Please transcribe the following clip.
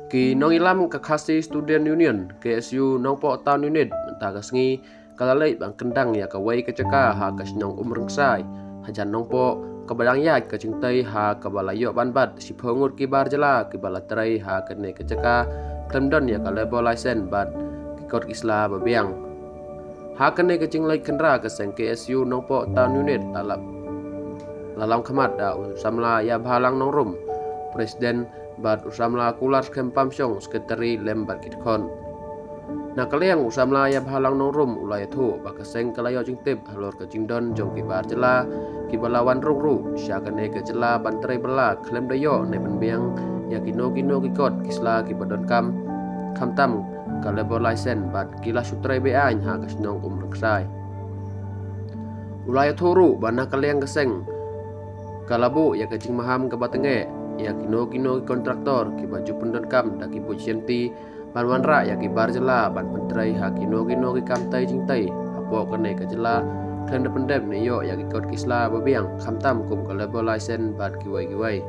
Ki nong ilam ka khasi student union KSU nong po town unit ta ka sngi kalalai bang kendang ya ka wai ka caka ha ka snong umrengsai hajan nong po ka badang ya ka cingtai ha ka balayo banbat si phongut ki bar jala ki balatrai ha ka ne ka caka klemdon ya ka label license bat ki kot isla babiang ha ka ne ka cinglai kendra ka seng KSU nong po town unit talap lalang khamat da samla ya bhalang nong rum Presiden bat usamla kular kempam syong sekretari lembat kitkon. Na kaliang usamla ya bhalang nong rum ulai thu bakaseng kalayo jingtip halor ke jingdon jong kibar jela kibalawan rung ru syakane ke jela bantrai bela klem dayo ne benbiang ya kino kikot kisla kibadon kam tam ka labor license bat kila sutrai be ain ha kasnong umrengsai. Ulai thu ru bana kaliang keseng kalabu ya kecing maham ke batenge ya kino kontraktor ki baju pendon kam da ki pujianti banwan ra ya ki bar jela ban pentrai ha kino ki kamtai jingtai apo kene ka jela klen pendem ne yo ya ki kot kisla babiang kamtam kum ka label license bat ki wai